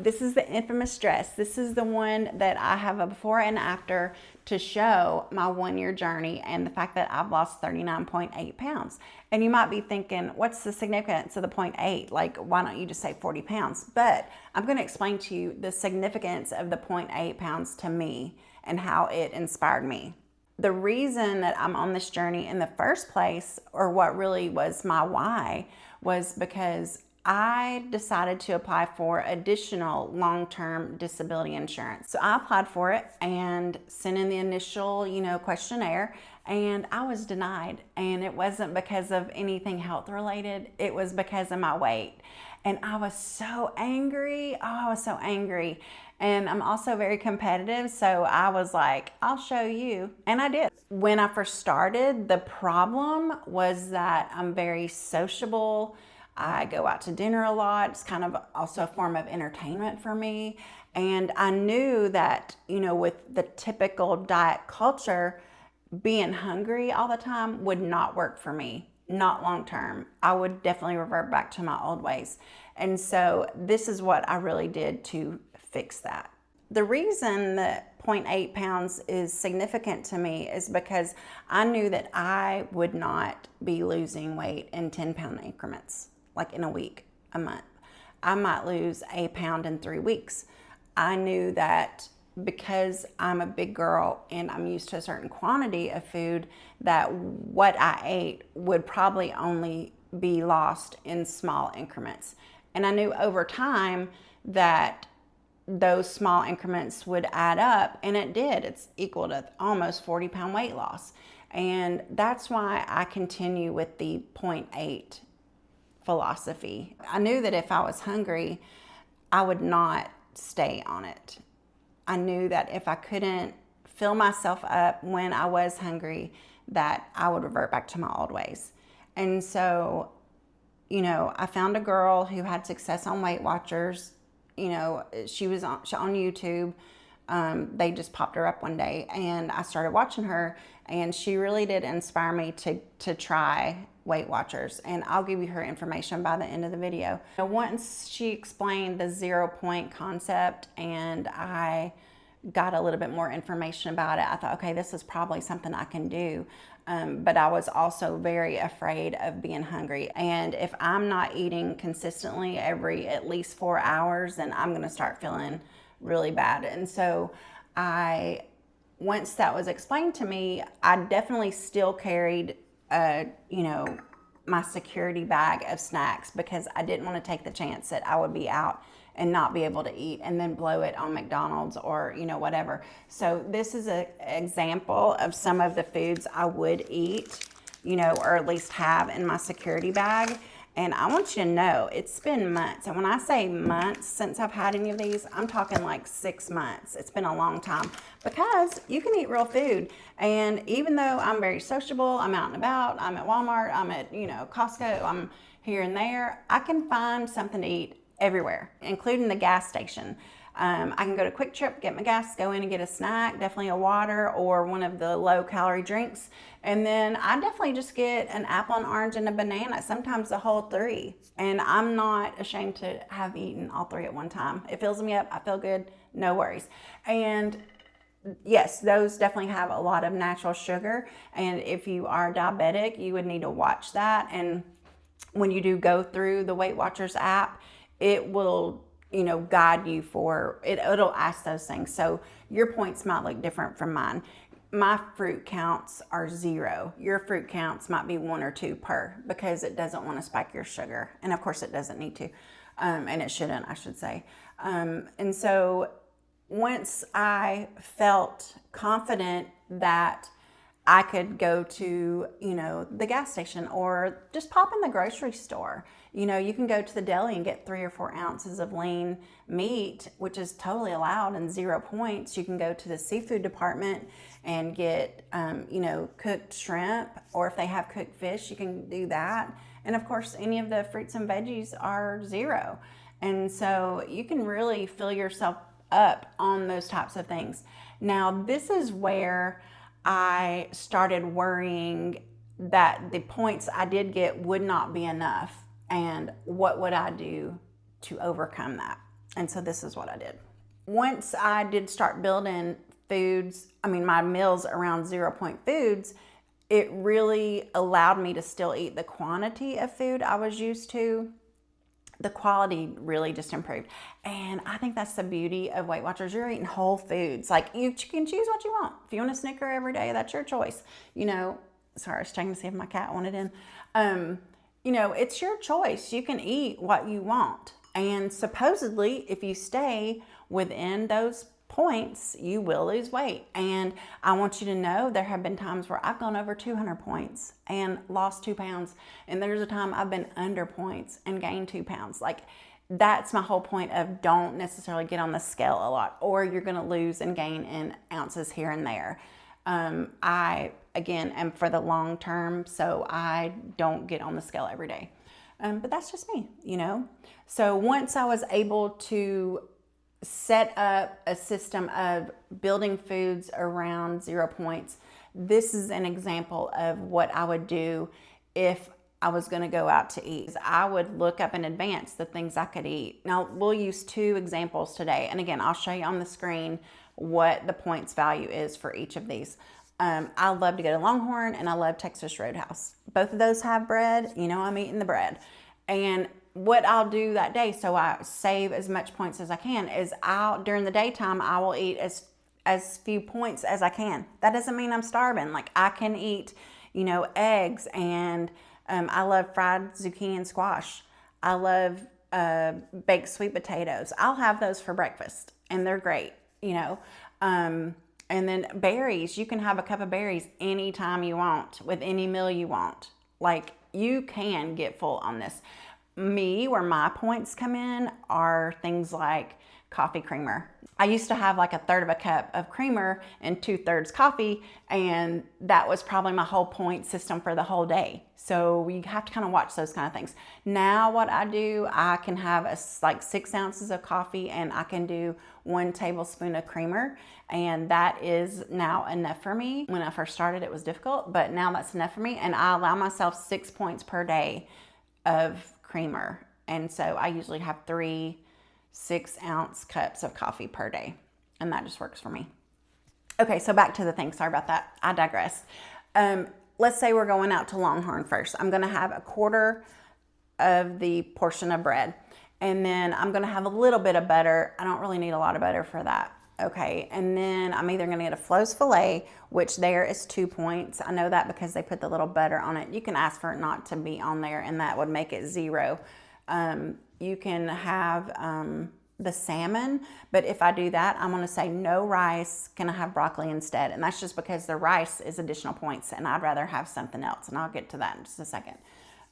this is the infamous dress. This is the one that I have a before and after to show my 1 year journey and the fact that I've lost 39.8 pounds. And you might be thinking, what's the significance of the 0.8? Like, why don't you just say 40 pounds? But I'm going to explain to you the significance of the 0.8 pounds to me and how it inspired me. The reason that I'm on this journey in the first place, or what really was my why, was because I decided to apply for additional long-term disability insurance. So I applied for it and sent in the initial, questionnaire, and I was denied. And it wasn't because of anything health related. It was because of my weight. And I was so angry. Oh, I was so angry. And I'm also very competitive. So I was like, I'll show you. And I did. When I first started, the problem was that I'm very sociable. I go out to dinner a lot. It's kind of also a form of entertainment for me. And I knew that, with the typical diet culture, being hungry all the time would not work for me, not long term. I would definitely revert back to my old ways. And so this is what I really did to fix that. The reason that 0.8 pounds is significant to me is because I knew that I would not be losing weight in 10-pound increments. Like in a week, a month. I might lose a pound in 3 weeks. I knew that because I'm a big girl and I'm used to a certain quantity of food, that what I ate would probably only be lost in small increments. And I knew over time that those small increments would add up, and it did. It's equal to almost 40-pound weight loss. And that's why I continue with the 0.8 philosophy. I knew that if I was hungry, I would not stay on it. I knew that if I couldn't fill myself up when I was hungry, that I would revert back to my old ways. And so, I found a girl who had success on Weight Watchers. She was on YouTube. They just popped her up one day, and I started watching her, and she really did inspire me to try Weight Watchers, and I'll give you her information by the end of the video. Once she explained the 0 point concept and I got a little bit more information about it, I thought, okay, this is probably something I can do. But I was also very afraid of being hungry. And if I'm not eating consistently every at least 4 hours, then I'm gonna start feeling really bad. And so once that was explained to me, I definitely still carried my security bag of snacks, because I didn't want to take the chance that I would be out and not be able to eat and then blow it on McDonald's or, whatever. So this is an example of some of the foods I would eat, or at least have in my security bag. And I want you to know, it's been months. And when I say months since I've had any of these, I'm talking like 6 months. It's been a long time, because you can eat real food. And even though I'm very sociable, I'm out and about, I'm at Walmart, I'm at, Costco, I'm here and there, I can find something to eat everywhere, including the gas station. I can go to Quick Trip, get my gas, go in and get a snack, definitely a water or one of the low calorie drinks. And then I definitely just get an apple, an orange, and a banana, sometimes the whole 3. And I'm not ashamed to have eaten all 3 at one time. It fills me up, I feel good, no worries. And yes, those definitely have a lot of natural sugar. And if you are diabetic, you would need to watch that. And when you do go through the Weight Watchers app, it will guide you for it. It'll ask those things. So your points might look different from mine. My fruit counts are 0. Your fruit counts might be 1 or 2 per, because it doesn't want to spike your sugar. And of course it doesn't need to. And it shouldn't, I should say. And so once I felt confident that I could go to, the gas station or just pop in the grocery store. You can go to the deli and get 3 or 4 ounces of lean meat, which is totally allowed and 0 points. You can go to the seafood department and get, cooked shrimp, or if they have cooked fish, you can do that. And of course, any of the fruits and veggies are 0. And so you can really fill yourself up on those types of things. Now, this is where I started worrying that the points I did get would not be enough, and what would I do to overcome that? And so this is what I did. Once I did start building my meals around 0 point foods, it really allowed me to still eat the quantity of food I was used to. The quality really just improved. And I think that's the beauty of Weight Watchers. You're eating whole foods. Like, you can choose what you want. If you want a Snicker every day, that's your choice. Sorry, I was checking to see if my cat wanted in. It's your choice. You can eat what you want. And supposedly, if you stay within those points, you will lose weight. And I want you to know there have been times where I've gone over 200 points and lost 2 pounds. And there's a time I've been under points and gained 2 pounds. Like, that's my whole point of don't necessarily get on the scale a lot, or you're going to lose and gain in ounces here and there. I, again, am for the long term, so I don't get on the scale every day. But that's just me, So once I was able to set up a system of building foods around 0 points, this is an example of what I would do if I was going to go out to eat. I would look up in advance the things I could eat. Now, we'll use 2 examples today. And again, I'll show you on the screen what the points value is for each of these. I love to go to Longhorn, and I love Texas Roadhouse. Both of those have bread. I'm eating the bread. And what I'll do that day, so I save as much points as I can, is during the daytime, I will eat as few points as I can. That doesn't mean I'm starving. Like, I can eat, eggs, and I love fried zucchini and squash. I love baked sweet potatoes. I'll have those for breakfast, and they're great, And then berries, you can have a cup of berries anytime you want, with any meal you want. Like, you can get full on this. Where my points come in are things like coffee creamer. I used to have like 1/3 of a cup of creamer and 2/3 coffee, and that was probably my whole point system for the whole day. So you have to kind of watch those kind of things. Now what I do, I can have 6 ounces of coffee, and I can do 1 tablespoon of creamer, and that is now enough for me. When I first started, it was difficult, but now that's enough for me, and I allow myself 6 points per day of creamer. And so I usually have 3 6-ounce cups of coffee per day, and that just works for me. Okay, so back to the thing. Sorry about that. I digress. Let's say we're going out to Longhorn first. I'm going to have 1/4 of the portion of bread, and then I'm going to have a little bit of butter. I don't really need a lot of butter for that. Okay, and then I'm either going to get a Flo's filet, which there is 2 points. I know that because they put the little butter on it. You can ask for it not to be on there, and that would make it 0. You can have the salmon, but if I do that, I'm going to say no rice. Can I have broccoli instead? And that's just because the rice is additional points, and I'd rather have something else, and I'll get to that in just a second.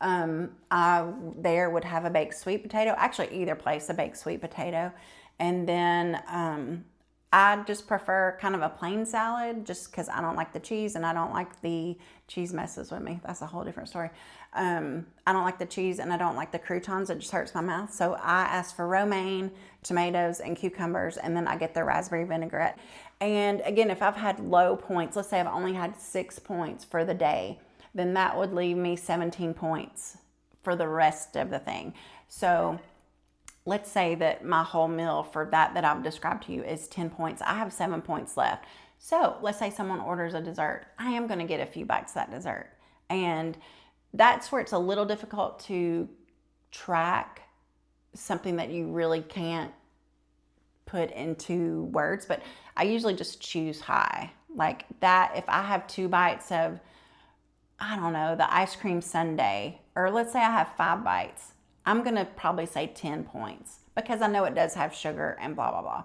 I would have a baked sweet potato. Actually, either place, a baked sweet potato. And then I just prefer kind of a plain salad, just because I don't like the cheese, and I don't like the cheese messes with me. That's a whole different story. I don't like the cheese, and I don't like the croutons. It just hurts my mouth. So I ask for romaine, tomatoes, and cucumbers, and then I get the raspberry vinaigrette. And again, if I've had low points, let's say I've only had 6 points for the day, then that would leave me 17 points for the rest of the thing. So let's say that my whole meal for that I've described to you is 10 points. I have 7 points left. So let's say someone orders a dessert. I am going to get a few bites of that dessert. And that's where it's a little difficult to track something that you really can't put into words. But I usually just choose high. Like that, if I have 2 bites of, I don't know, the ice cream sundae, or let's say I have 5 bites, I'm going to probably say 10 points because I know it does have sugar and blah, blah, blah.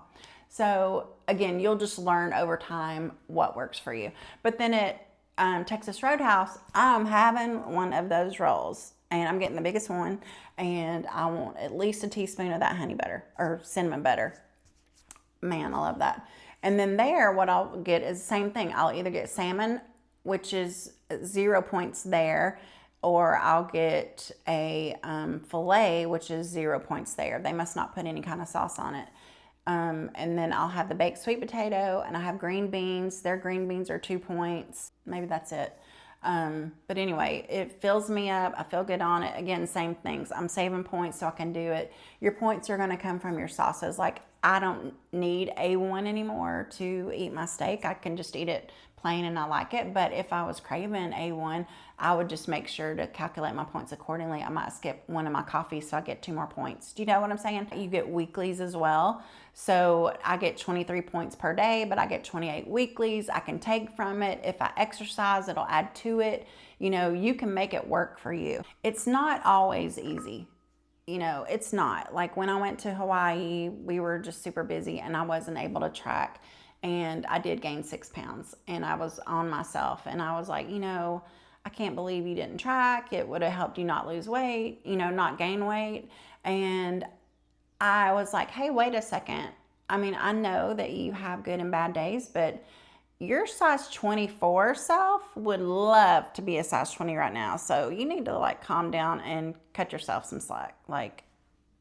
So again, you'll just learn over time what works for you. But then at Texas Roadhouse, I'm having one of those rolls, and I'm getting the biggest one, and I want at least a teaspoon of that honey butter or cinnamon butter. Man, I love that. And then there, what I'll get is the same thing. I'll either get salmon, which is 0 points there, or I'll get a filet, which is 0 points there. They must not put any kind of sauce on it. And then I'll have the baked sweet potato, and I have green beans. Their green beans are 2 points. Maybe that's it. But anyway, it fills me up. I feel good on it. Again, same things. I'm saving points so I can do it. Your points are going to come from your sauces. Like, I don't need A1 anymore to eat my steak. I can just eat it plain and I like it. But if I was craving A1, I would just make sure to calculate my points accordingly. I might skip one of my coffees so I get 2 more points. Do you know what I'm saying? You get weeklies as well. So I get 23 points per day, but I get 28 weeklies. I can take from it. If I exercise, it'll add to it. You know, you can make it work for you. It's not always easy. You know, it's not. Like when I went to Hawaii, we were just super busy and I wasn't able to track. And I did gain 6 pounds and I was on myself. And I was like, you know, I can't believe you didn't track. It would have helped you not lose weight, you know, not gain weight. And I was like, hey, wait a second. I mean, I know that you have good and bad days, but your size 24 self would love to be a size 20 right now. So you need to like calm down and cut yourself some slack. Like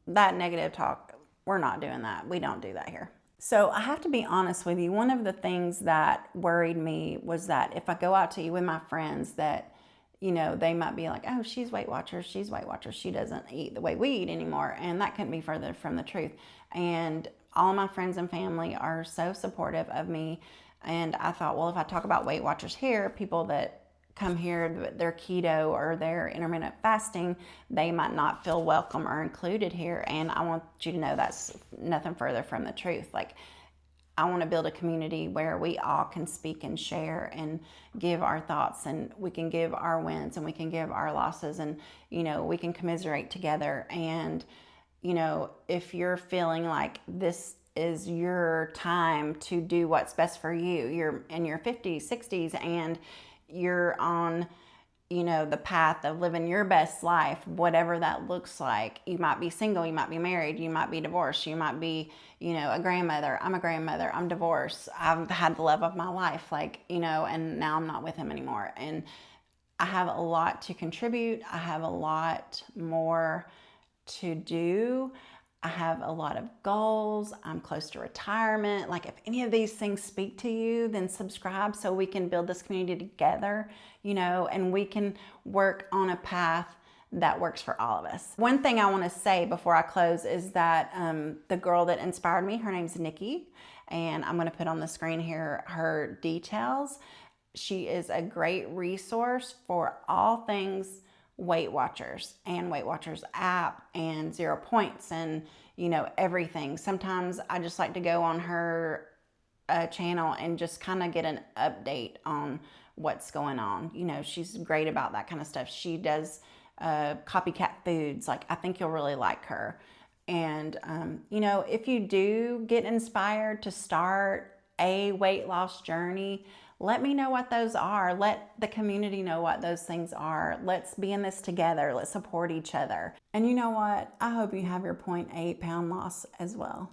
that negative talk, we're not doing that. We don't do that here. So I have to be honest with you. One of the things that worried me was that if I go out to eat with my friends that, you know, they might be like, oh, she's Weight Watchers, she's Weight Watchers, she doesn't eat the way we eat anymore. And that couldn't be further from the truth. And all my friends and family are so supportive of me. And I thought, well, if I talk about Weight Watchers here, people that come here, they're keto or they're intermittent fasting, they might not feel welcome or included here. And I want you to know that's nothing further from the truth. Like, I want to build a community where we all can speak and share and give our thoughts, and we can give our wins and we can give our losses, and, you know, we can commiserate together. And, you know, if you're feeling like this is your time to do what's best for you, you're in your 50s, 60s, and you're on, you know, the path of living your best life, whatever that looks like. You might be single, you might be married, you might be divorced, you might be, you know, a grandmother. I'm a grandmother, I'm divorced. I've had the love of my life, like, you know, and now I'm not with him anymore. And I have a lot to contribute. I have a lot more to do. I have a lot of goals. I'm close to retirement. Like, if any of these things speak to you, then subscribe so we can build this community together, you know, and we can work on a path that works for all of us. One thing I want to say before I close is that the girl that inspired me, her name's Nicki, and I'm going to put on the screen here her details. She is a great resource for all things Weight Watchers and Weight Watchers app and 0 points and, you know, everything. Sometimes I just like to go on her channel and just kind of get an update on what's going on. You know, she's great about that kind of stuff. She does copycat foods. Like, I think you'll really like her. And, you know, if you do get inspired to start a weight loss journey, let me know what those are. Let the community know what those things are. Let's be in this together. Let's support each other. And you know what? I hope you have your 0.8 pound loss as well.